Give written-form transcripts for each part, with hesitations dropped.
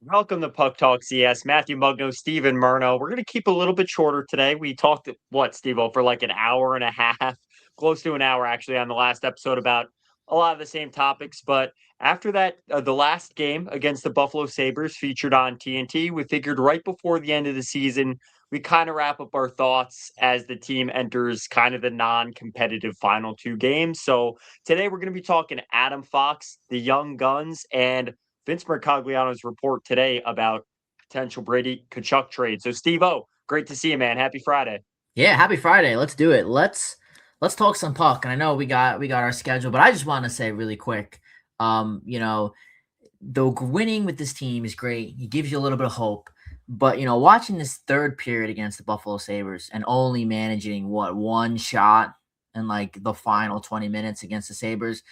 Welcome to Puck Talk CS. Matthew Mugno, Steven Murno. We're going to keep a little bit shorter today. We talked, Steve, for like an hour and a half, close to an hour actually, on the last episode about a lot of the same topics. But after that, the last game against the Buffalo Sabres featured on TNT, we figured right before the end of the season, we kind of wrap up our thoughts as the team enters kind of the non competitive final two games. So today we're going to be talking Adam Fox, the Young Guns, and Vince Mercogliano's report today about potential Brady Tkachuk trade. So, Steve O, great to see you, man. Happy Friday. Yeah, happy Friday. Let's do it. Let's talk some puck. And I know we got our schedule, but I just want to say really quick, you know, the winning with this team is great. It gives you a little bit of hope. But watching this third period against the Buffalo Sabres and only managing one shot in like the final 20 minutes against the Sabres,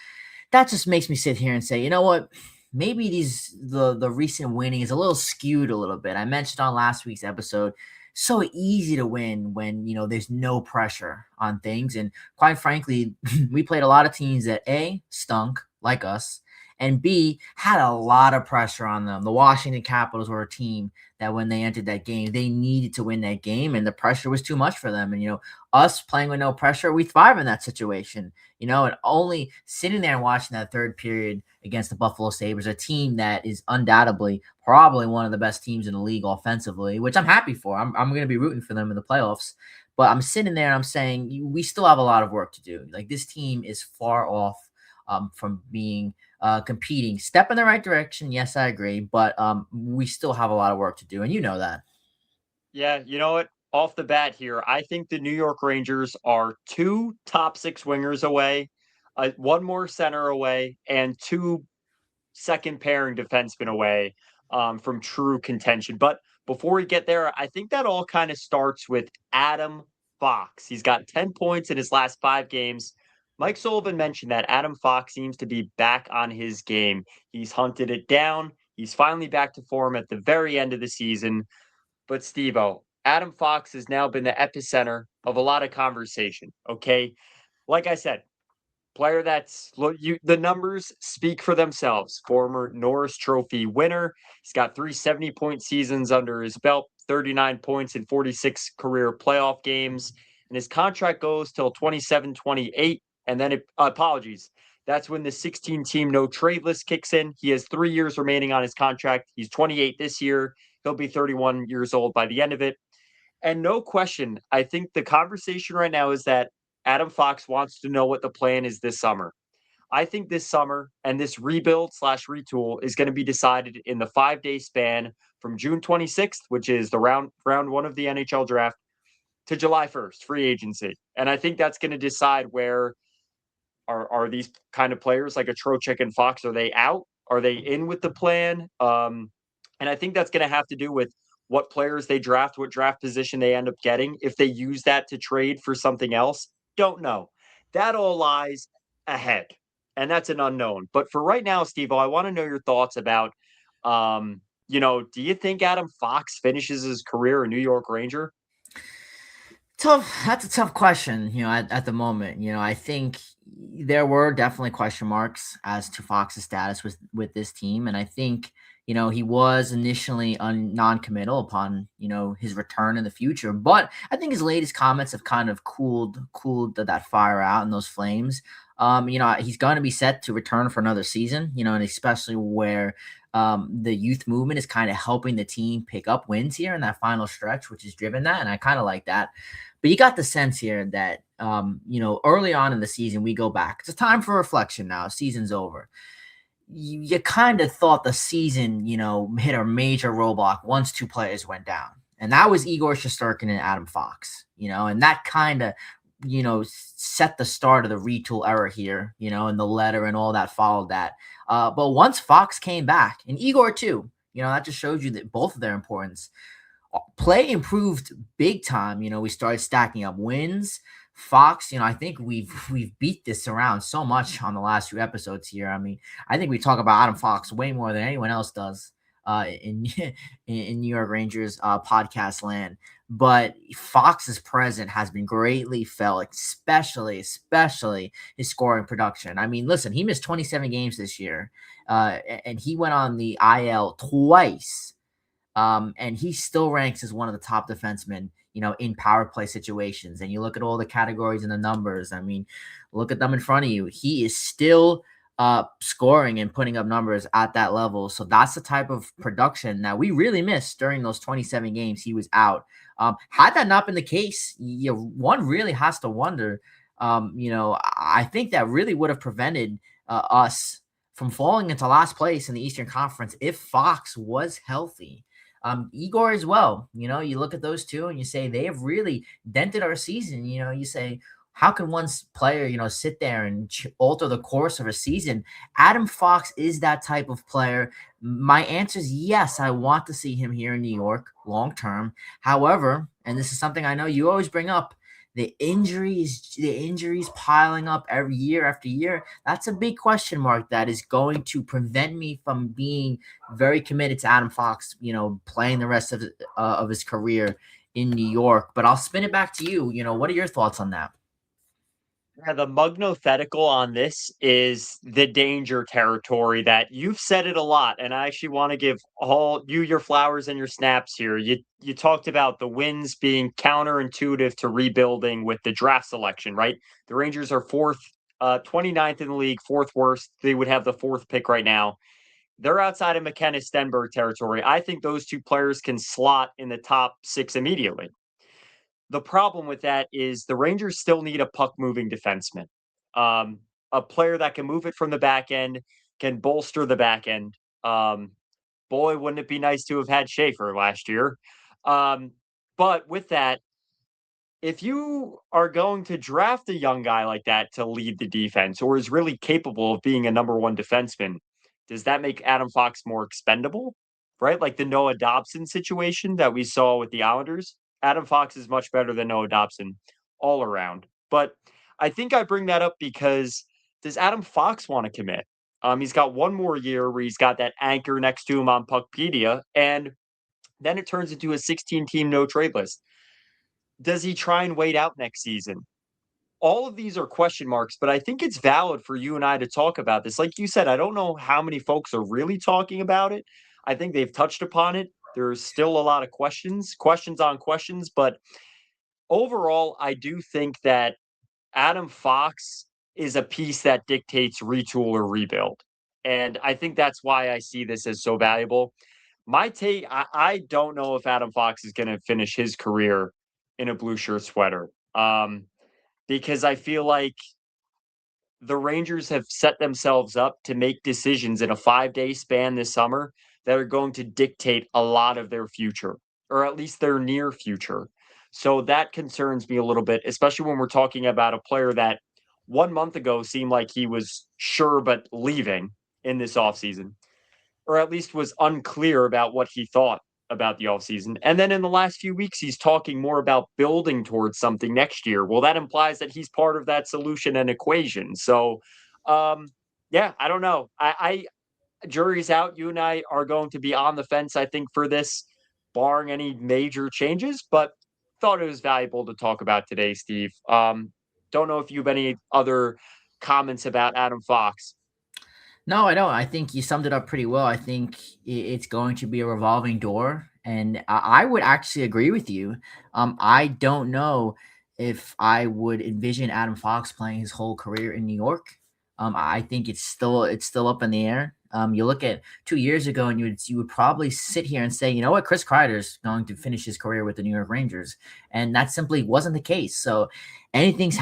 that just makes me sit here and say, you know what? Maybe the recent winning is a little skewed a little bit. I mentioned on last week's episode, so easy to win when there's no pressure on things. And quite frankly, we played a lot of teams that A, stunk like us, and B, had a lot of pressure on them. The Washington Capitals were a team that when they entered that game, they needed to win that game, and the pressure was too much for them. And us playing with no pressure, we thrive in that situation. And only sitting there and watching that third period against the Buffalo Sabres, a team that is undoubtedly probably one of the best teams in the league offensively, which I'm happy for. I'm going to be rooting for them in the playoffs. But I'm sitting there and I'm saying we still have a lot of work to do. Like, this team is far off from being competing. Step in the right direction. Yes, I agree. But we still have a lot of work to do. And you know that. Yeah, you know what? Off the bat here, I think the New York Rangers are two top six wingers away, one more center away, and two second pairing defensemen away from true contention. But before we get there, I think that all kind of starts with Adam Fox. He's got 10 points in his last five games. Mike Sullivan mentioned that Adam Fox seems to be back on his game. He's hunted it down. He's finally back to form at the very end of the season. But Steve Adam Fox has now been the epicenter of a lot of conversation. Okay. Like I said, player that's the numbers speak for themselves. Former Norris Trophy winner. He's got 370-point seasons under his belt, 39 points in 46 career playoff games. And his contract goes till 27-28. And then apologies. That's when the 16 team no trade list kicks in. He has 3 years remaining on his contract. He's 28 this year. He'll be 31 years old by the end of it. And no question, I think the conversation right now is that Adam Fox wants to know what the plan is this summer. I think this summer and this rebuild slash retool is going to be decided in the 5 day span from June 26th, which is the round one of the NHL draft, to July 1st, free agency. And I think that's going to decide where are these kind of players like a Trocheck and Fox, are they out? Are they in with the plan? And I think that's going to have to do with what players they draft, what draft position they end up getting. If they use that to trade for something else, don't know. That all lies ahead, and that's an unknown. But for right now, Steve, I want to know your thoughts about, do you think Adam Fox finishes his career a New York Ranger? Tough. That's a tough question. At the moment, I think there were definitely question marks as to Fox's status with this team, and I think he was initially non-committal upon his return in the future. But I think his latest comments have kind of cooled that fire out and those flames. He's going to be set to return for another season. And especially where the youth movement is kind of helping the team pick up wins here in that final stretch, which has driven that, and I kind of like that. But you got the sense here that, early on in the season, we go back. It's a time for reflection now. Season's over. You kind of thought the season, hit a major roadblock once two players went down. And that was Igor Shesterkin and Adam Fox, and that kind of, set the start of the retool era here, and the letter and all that followed that. But once Fox came back, and Igor too, that just shows you that both of their importance. Play improved big time. We started stacking up wins. Fox, I think we've beat this around so much on the last few episodes here. I mean, I think we talk about Adam Fox way more than anyone else does. in in New York Rangers podcast land. But Fox's presence has been greatly felt, especially his scoring production. I mean, listen, he missed 27 games this year, and he went on the IL twice, and he still ranks as one of the top defensemen, in power play situations. And you look at all the categories and the numbers. I mean, look at them in front of you. He is still scoring and putting up numbers at that level. So that's the type of production that we really missed during those 27 games he was out. Had that not been the case, one really has to wonder. I think that really would have prevented us from falling into last place in the Eastern Conference if Fox was healthy. Igor as well. You look at those two and you say they have really dented our season. You say, how can one player, sit there and alter the course of a season? Adam Fox is that type of player. My answer is yes. I want to see him here in New York long term. However, and this is something I know you always bring up, the injuries piling up every year after year. That's a big question mark that is going to prevent me from being very committed to Adam Fox, playing the rest of his career in New York. But I'll spin it back to you. What are your thoughts on that? Yeah, the mugnothetical on this is the danger territory that you've said it a lot, and I actually want to give all you your flowers and your snaps here. You talked about the wins being counterintuitive to rebuilding with the draft selection, right? The Rangers are fourth, 29th in the league, fourth worst. They would have the fourth pick right now. They're outside of McKenna Stenberg territory. I think those two players can slot in the top six immediately. The problem with that is the Rangers still need a puck moving defenseman, a player that can move it from the back end, can bolster the back end. Um, Boy, wouldn't it be nice to have had Schaefer last year? Um, but with that, if you are going to draft a young guy like that to lead the defense or is really capable of being a number one defenseman, does that make Adam Fox more expendable? Right? Like the Noah Dobson situation that we saw with the Islanders. Adam Fox is much better than Noah Dobson all around. But I think I bring that up because does Adam Fox want to commit? He's got one more year where he's got that anchor next to him on Puckpedia, and then it turns into a 16 team no trade list. Does he try and wait out next season? All of these are question marks, but I think it's valid for you and I to talk about this. Like you said, I don't know how many folks are really talking about it. I think they've touched upon it. There's still a lot of questions on questions, but overall, I do think that Adam Fox is a piece that dictates retool or rebuild. And I think that's why I see this as so valuable. My take, I don't know if Adam Fox is going to finish his career in a blue shirt sweater. Because I feel like the Rangers have set themselves up to make decisions in a 5-day span this summer that are going to dictate a lot of their future, or at least their near future. So that concerns me a little bit, especially when we're talking about a player that 1 month ago seemed like he was sure but leaving in this offseason, or at least was unclear about what he thought about the offseason. And then in the last few weeks, he's talking more about building towards something next year. Well, that implies that he's part of that solution and equation. So, yeah, I don't know. Jury's out. You and I are going to be on the fence, I think, for this, barring any major changes, but thought it was valuable to talk about today, Steve. Don't know if you have any other comments about Adam Fox. No, I don't. I think you summed it up pretty well. I think it's going to be a revolving door, and I would actually agree with you. I don't know if I would envision Adam Fox playing his whole career in New York. I think it's still up in the air. You look at 2 years ago, and you would probably sit here and say, you know what, Chris Kreider's going to finish his career with the New York Rangers, and that simply wasn't the case. So anything can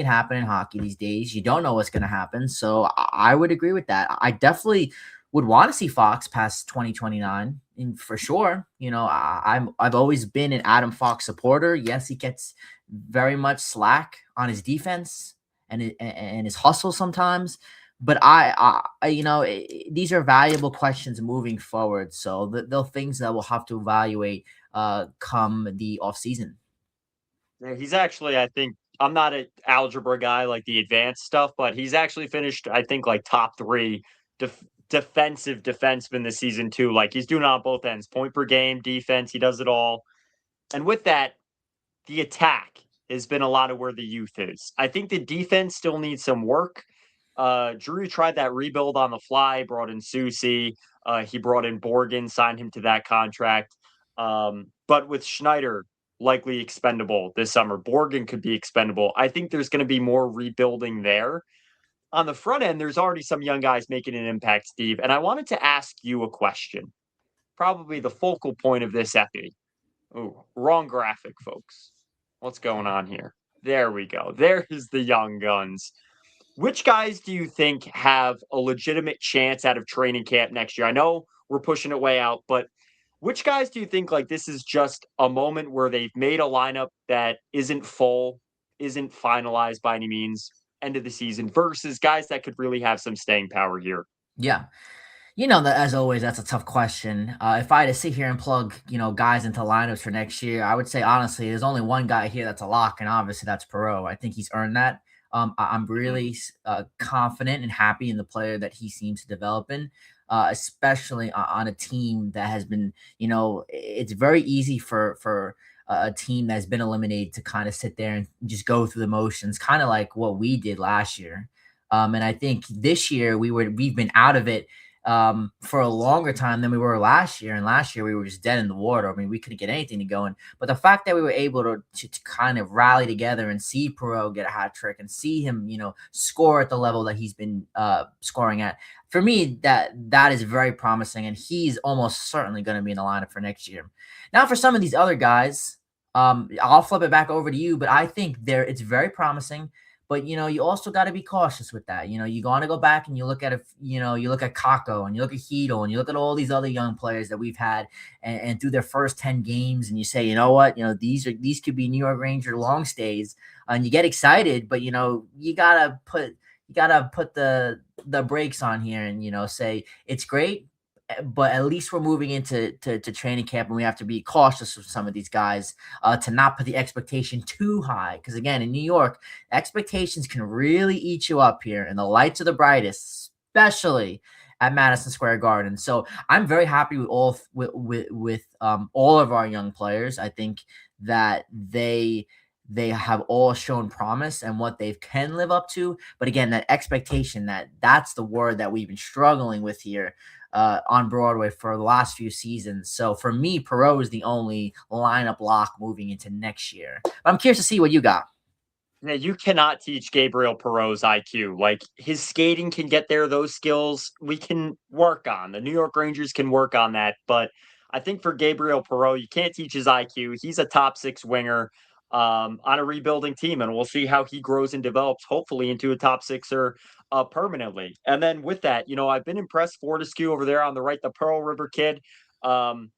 happen in hockey these days. You don't know what's going to happen. So I would agree with that. I definitely would want to see Fox past 2029, and for sure. I've always been an Adam Fox supporter. Yes, he gets very much slack on his defense and his hustle sometimes. But these are valuable questions moving forward. So they're things that we'll have to evaluate come the off season. Yeah, he's actually, I think, I'm not an algebra guy like the advanced stuff, but he's actually finished, I think, like top three def- defensive defenseman this season too. Like he's doing it on both ends, point per game, defense. He does it all. And with that, the attack has been a lot of where the youth is. I think the defense still needs some work. Drew tried that rebuild on the fly, brought in Susie. He brought in Borgen, signed him to that contract. But with Schneider likely expendable this summer, Borgen could be expendable. I think there's going to be more rebuilding there. On the front end, there's already some young guys making an impact, Steve. And I wanted to ask you a question, probably the focal point of this epi. Oh, wrong graphic, folks. What's going on here? There we go. There's the young guns. Which guys do you think have a legitimate chance out of training camp next year? I know we're pushing it way out, but which guys do you think like this is just a moment where they've made a lineup that isn't full, isn't finalized by any means, end of the season, versus guys that could really have some staying power here? Yeah. You know that as always, that's a tough question. If I had to sit here and plug, guys into lineups for next year, I would say honestly, there's only one guy here that's a lock, and obviously that's Perot. I think he's earned that. I'm Mhm. really confident and happy in the player that he seems to develop in, especially on a team that has been, it's very easy for a team that's been eliminated to kind of sit there and just go through the motions, kind of like what we did last year. And I think this year we've been out of it for a longer time than we were last year. And last year we were just dead in the water. I mean, we couldn't get anything to going. But the fact that we were able to kind of rally together and see Perot get a hat trick and see him, score at the level that he's been scoring at, for me, that is very promising. And he's almost certainly going to be in the lineup for next year. Now, for some of these other guys, I'll flip it back over to you, but I think it's very promising. But you also got to be cautious with that. You want to go back and you look at you look at Kako and you look at Heedle and you look at all these other young players that we've had and through their first 10 games, and you say, you know what, these could be New York Ranger long stays, and you get excited, but you gotta put the brakes on here and say it's great, but at least we're moving into to training camp, and we have to be cautious with some of these guys to not put the expectation too high. Because again, in New York, expectations can really eat you up here, and the lights are the brightest, especially at Madison Square Garden. So I'm very happy with all of our young players. I think that they have all shown promise and what they can live up to. But again, that expectation, that's the word that we've been struggling with here on Broadway for the last few seasons. So for me, Perot is the only lineup lock moving into next year. But I'm curious to see what you got. Yeah, you cannot teach Gabriel Perot's IQ. Like his skating can get there, those skills we can work on. The New York Rangers can work on that. But I think for Gabriel Perot, you can't teach his IQ. He's a top six winger on a rebuilding team, and we'll see how he grows and develops, hopefully into a top sixer permanently. And then with that, I've been impressed Fortescue over there on the right, the Pearl River kid. Um,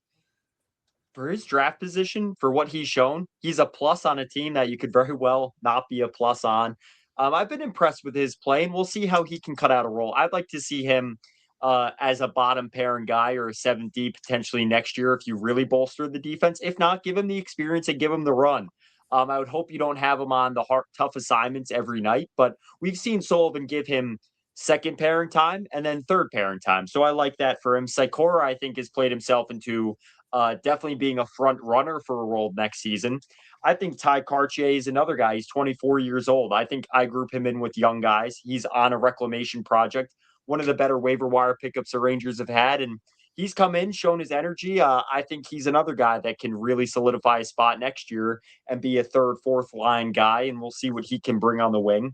for his draft position, for what he's shown, he's a plus on a team that you could very well not be a plus on. I've been impressed with his play, and we'll see how he can cut out a role. I'd like to see him as a bottom pairing guy or a 7D potentially next year if you really bolster the defense. If not, give him the experience and give him the run. I would hope you don't have him on the hard, tough assignments every night, but we've seen Sullivan give him second pairing time and then third pairing time. So I like that for him. Sikora, I think, has played himself into definitely being a front runner for a role next season. I think Ty Cartier is another guy. He's 24 years old. I think I group him in with young guys. He's on a reclamation project, one of the better waiver wire pickups the Rangers have had. And he's come in, shown his energy. I think he's another guy that can really solidify a spot next year and be a third, fourth line guy. And we'll see what he can bring on the wing.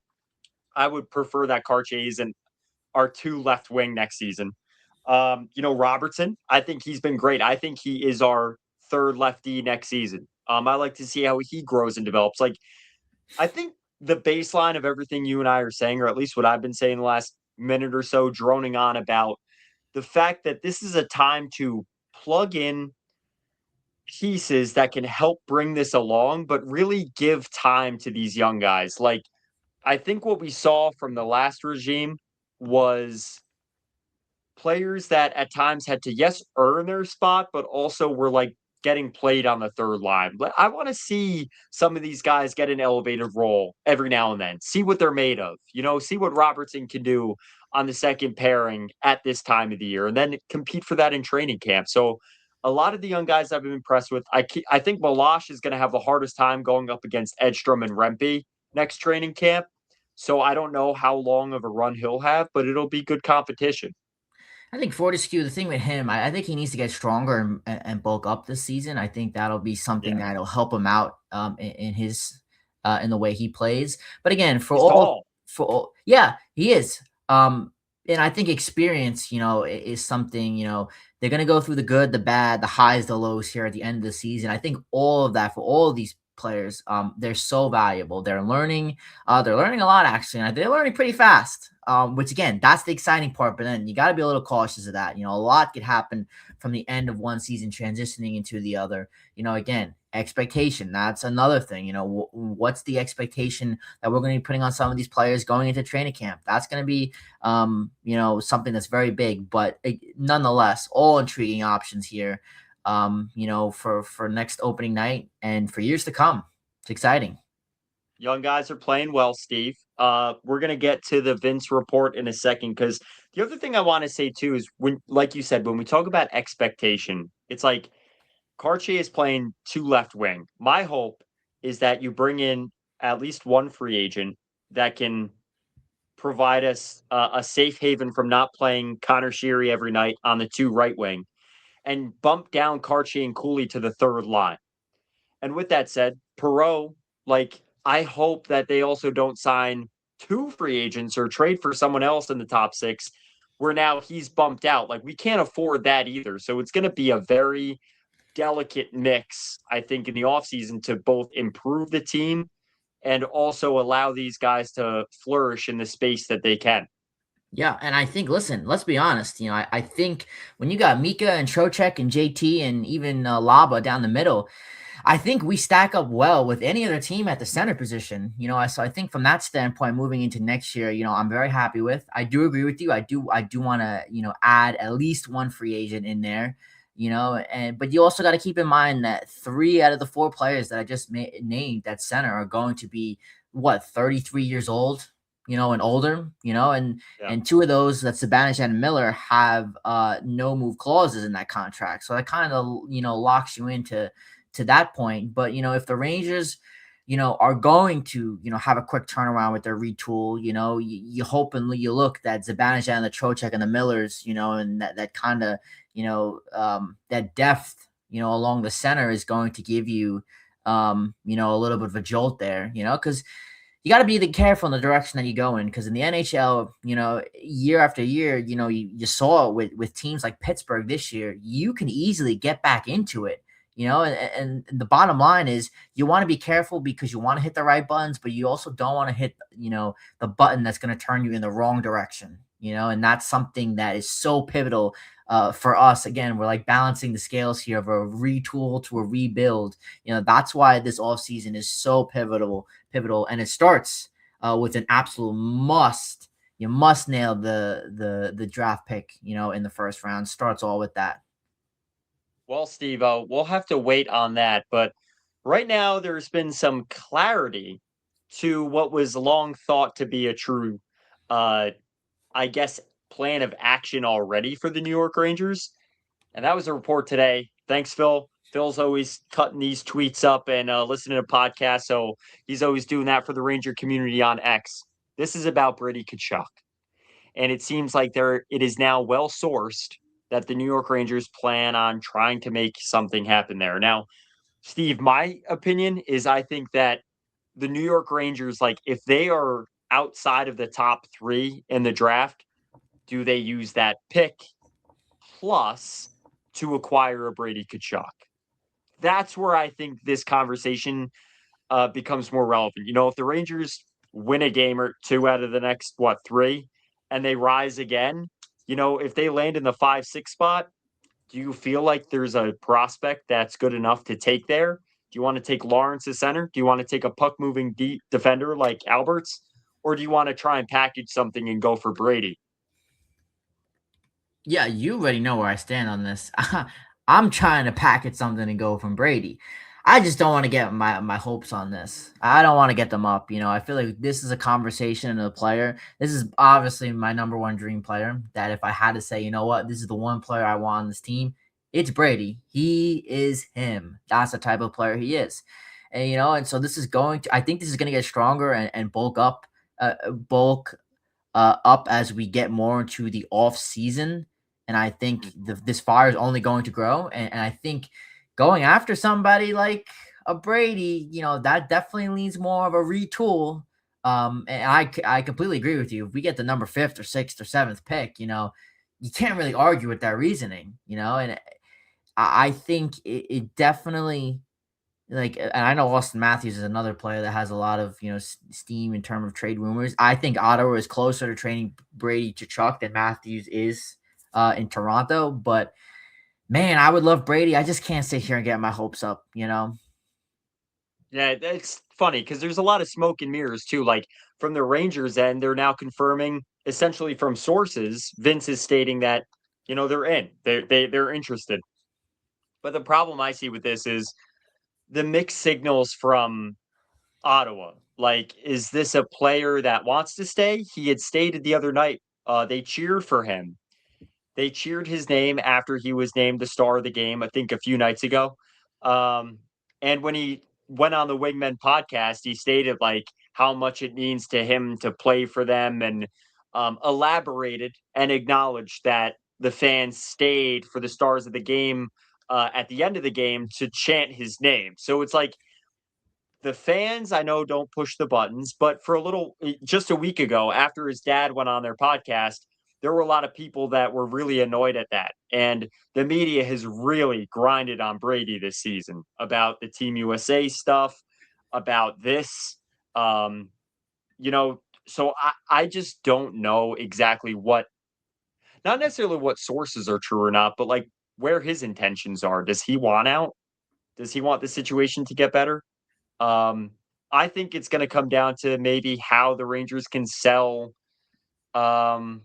I would prefer that Cartier isn't our two left wing next season. Robertson, I think he's been great. I think he is our third lefty next season. I like to see how he grows and develops. Like, I think the baseline of everything you and I are saying, or at least what I've been saying the last minute or so, droning on about the fact that this is a time to plug in pieces that can help bring this along, but really give time to these young guys. Like, I think what we saw from the last regime was players that at times had to, yes, earn their spot, but also were like getting played on the third line. But I want to see some of these guys get an elevated role every now and then, see what they're made of, see what Robertson can do on the second pairing at this time of the year and then compete for that in training camp. So a lot of the young guys I've been impressed with. I think Milosh is going to have the hardest time going up against Edstrom and Rempe next training camp. So I don't know how long of a run he'll have, but it'll be good competition. I think Fortescue, the thing with him, I think he needs to get stronger and bulk up this season. I think that'll be something Yeah, that'll help him out in his in the way he plays. But again, he's tall. yeah, he is. And I think experience, is something, they're gonna go through the good, the bad, the highs, the lows here at the end of the season. I think all of that for all of these players, they're so valuable. They're learning a lot actually, and they're learning pretty fast. Which again, that's the exciting part. But then you got to be a little cautious of that. A lot could happen from the end of one season transitioning into the other. Again, expectation. That's another thing. What's the expectation that we're going to be putting on some of these players going into training camp? That's going to be, something that's very big. But nonetheless, all intriguing options here. For next opening night and for years to come. It's exciting. Young guys are playing well, Steve. We're gonna get to the Vince report in a second because the other thing I want to say too is when, like you said, when we talk about expectation, it's like Cartier is playing two left wing. My hope is that you bring in at least one free agent that can provide us a safe haven from not playing Connor Sheary every night on the two right wing and bump down Cartier and Cooley to the third line. And with that said, Perot, like, I hope that they also don't sign two free agents or trade for someone else in the top six where now he's bumped out. Like, we can't afford that either. So it's going to be a very delicate mix, I think, in the offseason to both improve the team and also allow these guys to flourish in the space that they can. Yeah, and I think, listen, let's be honest. I think when you got Mika and Trocheck and JT and even Laba down the middle, I think we stack up well with any other team at the center position. So I think from that standpoint, moving into next year, I'm very happy with. I do agree with you. I do want to, add at least one free agent in there. But you also got to keep in mind that 3 out of the 4 players that I just named at center are going to be 33 years old, and older, and Yeah. and 2 of those, that's Sabanis and Miller, have no move clauses in that contract. So that kind of, locks you into that point. But if the Rangers, are going to, have a quick turnaround with their retool, you hope and you look that Zibanejad and the Trocheck and the Millers, and that kind of, that depth, along the center is going to give you, a little bit of a jolt there, because you got to be careful in the direction that you go in. Because in the NHL, year after year, you saw it with teams like Pittsburgh this year. You can easily get back into it. And the bottom line is you want to be careful because you want to hit the right buttons, but you also don't want to hit, the button that's going to turn you in the wrong direction, and that's something that is so pivotal for us. Again, we're like balancing the scales here of a retool to a rebuild. That's why this offseason is so pivotal. And it starts with an absolute must. You must nail the draft pick, in the first round. Starts all with that. Well, Steve, we'll have to wait on that. But right now, there's been some clarity to what was long thought to be a true, uh, I guess, plan of action already for the New York Rangers. And that was a report today. Thanks, Phil. Phil's always cutting these tweets up and listening to podcasts. So he's always doing that for the Ranger community on X. This is about Brady Tkachuk. And it seems like it is now well sourced that the New York Rangers plan on trying to make something happen there. Now, Steve, my opinion is I think that the New York Rangers, like if they are outside of the top 3 in the draft, do they use that pick plus to acquire a Brady Tkachuk? That's where I think this conversation becomes more relevant. If the Rangers win a game or 2 out of the next 3, and they rise again, if they land in the 5-6 spot, do you feel like there's a prospect that's good enough to take there? Do you want to take Lawrence as center? Do you want to take a puck moving deep defender like Alberts? Or do you want to try and package something and go for Brady? Yeah, you already know where I stand on this. I'm trying to package something and go from Brady. I just don't want to get my hopes on this. I don't want to get them up. I feel like this is a conversation and a player. This is obviously my number one dream player. That if I had to say, you know what, this is the one player I want on this team, it's Brady. He is him. That's the type of player he is. And so this is going to. I think this is going to get stronger and bulk up as we get more into the off season. And I think this fire is only going to grow. And I think going after somebody like a Brady, that definitely needs more of a retool. And I completely agree with you. If we get the number fifth or sixth or seventh pick, you can't really argue with that reasoning, and I think it definitely and I know Austin Matthews is another player that has a lot of steam in terms of trade rumors. I think Ottawa is closer to trading Brady Tkachuk than Matthews is in Toronto. But man, I would love Brady. I just can't sit here and get my hopes up. Yeah, it's funny because there's a lot of smoke and mirrors too. Like from the Rangers end, they're now confirming essentially from sources. Vince is stating that they're in, they're interested. But the problem I see with this is the mixed signals from Ottawa. Like, is this a player that wants to stay? He had stated the other night, they cheered for him. They cheered his name after he was named the star of the game, I think a few nights ago. Um, and when he went on the Wingmen podcast, he stated like how much it means to him to play for them and elaborated and acknowledged that the fans stayed for the stars of the game at the end of the game to chant his name. So it's like the fans I know don't push the buttons, but for just a week ago, after his dad went on their podcast, there were a lot of people that were really annoyed at that. And the media has really grinded on Brady this season about the Team USA stuff, about this. Um, so I just don't know exactly not necessarily what sources are true or not, but like where his intentions are. Does he want out? Does he want the situation to get better? Um, I think it's going to come down to maybe how the Rangers can um,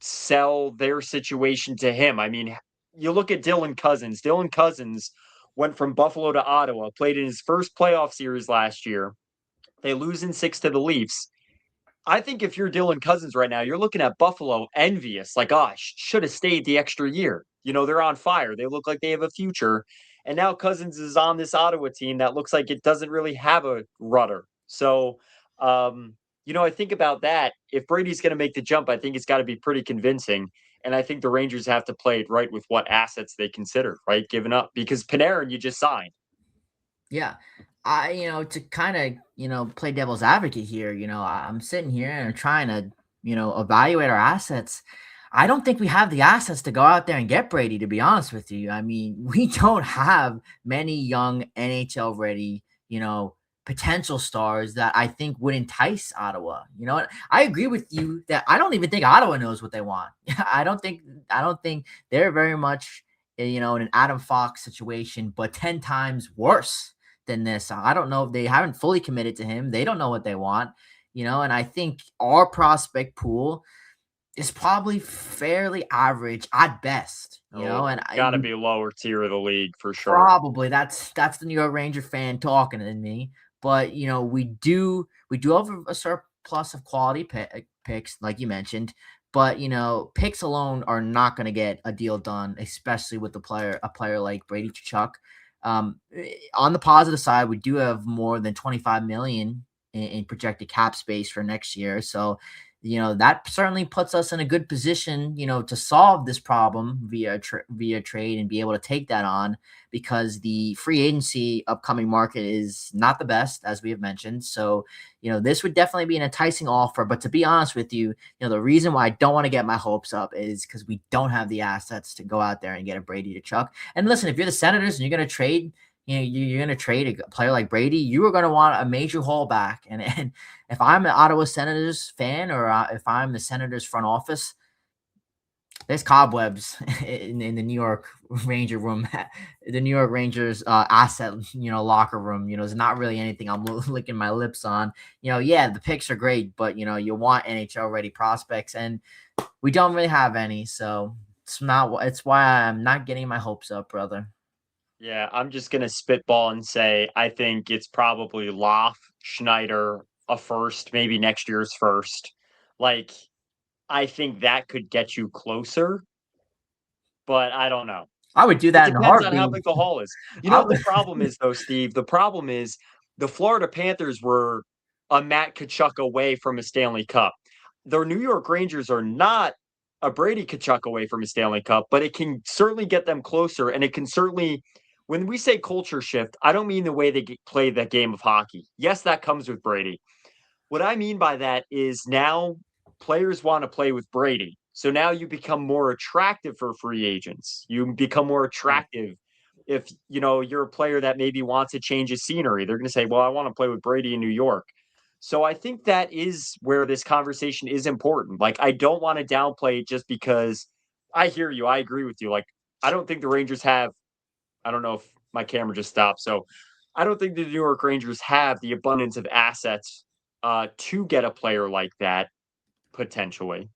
sell their situation to him. I mean, you look at Dylan Cousins. Dylan Cousins went from Buffalo to Ottawa, played in his first playoff series last year. They lose in six to the Leafs. I think if you're Dylan Cousins right now, you're looking at Buffalo envious, like, oh, I should have stayed the extra year. They're on fire. They look like they have a future. And now Cousins is on this Ottawa team that looks like it doesn't really have a rudder. So, I think about that. If Brady's going to make the jump, I think it's got to be pretty convincing. And I think the Rangers have to play it right with what assets they consider, right? Giving up because Panarin, you just signed. Yeah. To kind of, play devil's advocate here, I'm sitting here and I'm trying to, evaluate our assets. I don't think we have the assets to go out there and get Brady, to be honest with you. I mean, we don't have many young NHL ready, potential stars that I think would entice Ottawa. I agree with you that I don't even think Ottawa knows what they want. I don't think they're very much, in an Adam Fox situation, but 10 times worse than this. I don't know if they haven't fully committed to him. They don't know what they want, and I think our prospect pool is probably fairly average at best, Oh, and got to be lower tier of the league for sure. probably that's the New York Ranger fan talking to me. But we do have a surplus of quality picks, like you mentioned. But picks alone are not going to get a deal done, especially with a player like Brady Tkachuk. On the positive side, we do have more than 25 million in projected cap space for next year. So, that certainly puts us in a good position, to solve this problem via trade and be able to take that on, because the free agency upcoming market is not the best, as we have mentioned. So, this would definitely be an enticing offer. But to be honest with you, the reason why I don't want to get my hopes up is because we don't have the assets to go out there and get a Brady Tkachuk. And listen, if you're the Senators and you're going to trade, you're going to trade a player like Brady, you are going to want a major haul back. And if I'm an Ottawa Senators fan, or if I'm the Senators front office, there's cobwebs in the New York Ranger room, the New York Rangers asset, locker room. There's not really anything I'm licking my lips on. Yeah, the picks are great, but you want NHL ready prospects, and we don't really have any. So it's why I'm not getting my hopes up, brother. Yeah, I'm just gonna spitball and say I think it's probably Loff, Schneider, a first, maybe next year's first. Like, I think that could get you closer, but I don't know. I would do It that in a depends on how heartbeat. big the haul is. You know I what the would, problem is though, Steve? The problem is the Florida Panthers were a Matt Tkachuk away from a Stanley Cup. The New York Rangers are not a Brady Tkachuk away from a Stanley Cup, but it can certainly get them closer, and it can certainly. When we say culture shift, I don't mean the way they play that game of hockey. Yes, that comes with Brady. What I mean by that is now players want to play with Brady. So now you become more attractive for free agents. You become more attractive if you're a player that maybe wants to change his scenery. They're going to say, "Well, I want to play with Brady in New York." So I think that is where this conversation is important. Like I don't want to downplay it just because I hear you. I agree with you. Like I don't think the Rangers have I don't know if my camera just stopped. So I don't think the New York Rangers have the abundance of assets to get a player like that potentially.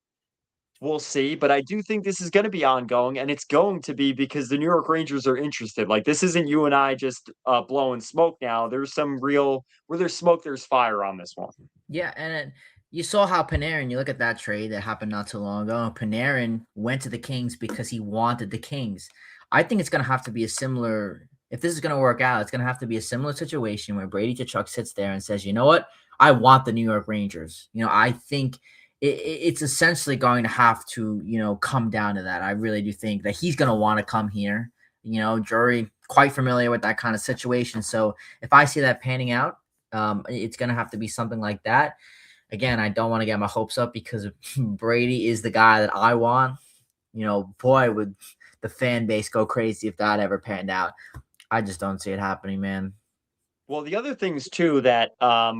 We'll see, but I do think this is going to be ongoing, and it's going to be because the New York Rangers are interested. Like this isn't you and I just blowing smoke now. There's some real where there's smoke, there's fire on this one. yeah, and you saw how Panarin. You look at that trade that happened not too long ago. Panarin went to the Kings because he wanted the Kings. I think it's going to have to be a similar. If this is going to work out, it's going to have to be a similar situation where Brady Tkachuk sits there and says, "You know what? I want the New York Rangers." I think it's essentially going to have to, come down to that. I really do think that he's going to want to come here. Jury quite familiar with that kind of situation. So if I see that panning out, it's going to have to be something like that. Again, I don't want to get my hopes up because Brady is the guy that I want. Boy, would the fan base go crazy if that ever panned out. I just don't see it happening, man. Well, the other things too that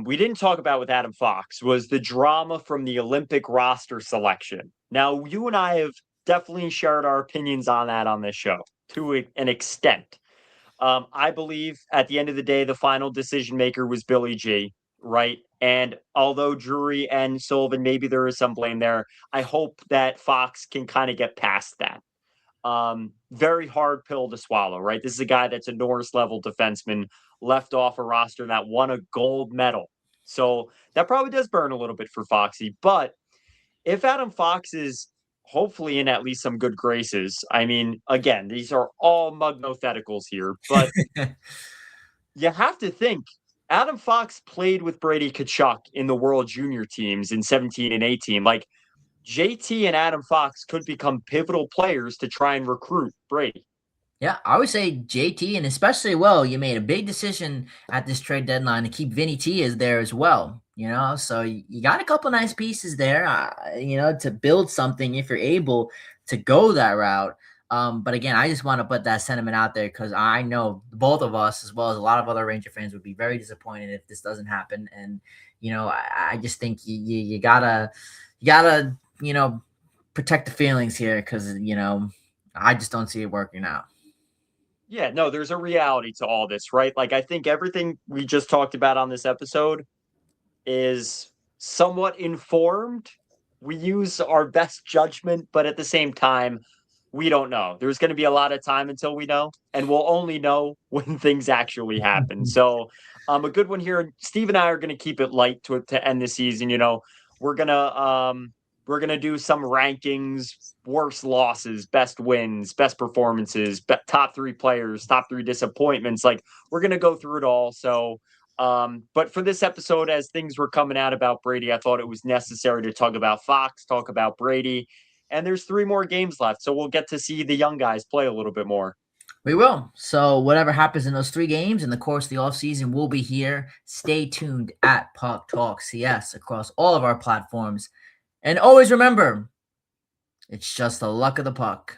we didn't talk about with Adam Fox was the drama from the Olympic roster selection. Now, you and I have definitely shared our opinions on that on this show to an extent. I believe at the end of the day, the final decision maker was Billy G, right? And although Drury and Sullivan, maybe there is some blame there, I hope that Fox can kind of get past that. Very hard pill to swallow, right? This is a guy that's a Norris level defenseman left off a roster that won a gold medal. So that probably does burn a little bit for Foxy. But if Adam Fox is hopefully in at least some good graces, I mean, again, these are all mugnotheticals here, but you have to think Adam Fox played with Brady Tkachuk in the World Junior teams in 17 and 18. Like JT and Adam Fox could become pivotal players to try and recruit Brady. Yeah, I would say JT, and especially you made a big decision at this trade deadline to keep Vinny T as there as well. So you got a couple nice pieces there. To build something if you're able to go that route. But again, I just want to put that sentiment out there because I know both of us, as well as a lot of other Ranger fans, would be very disappointed if this doesn't happen. And I just think you gotta protect the feelings here because I just don't see it working out. Yeah, no, there's a reality to all this, right? Like, I think everything we just talked about on this episode is somewhat informed. We use our best judgment, but at the same time, we don't know. There's going to be a lot of time until we know, and we'll only know when things actually happen. So, a good one here. Steve and I are going to keep it light to end the season. We're gonna we're gonna do some rankings, worst losses, best wins, best performances, top three players, top three disappointments. Like we're gonna go through it all. So, but for this episode, as things were coming out about Brady, I thought it was necessary to talk about Fox, talk about Brady, and there's 3 more games left, so we'll get to see the young guys play a little bit more. We will. So whatever happens in those 3 games in the course of the offseason, we'll be here. Stay tuned at Puck Talk CS across all of our platforms. And always remember, it's just the luck of the puck.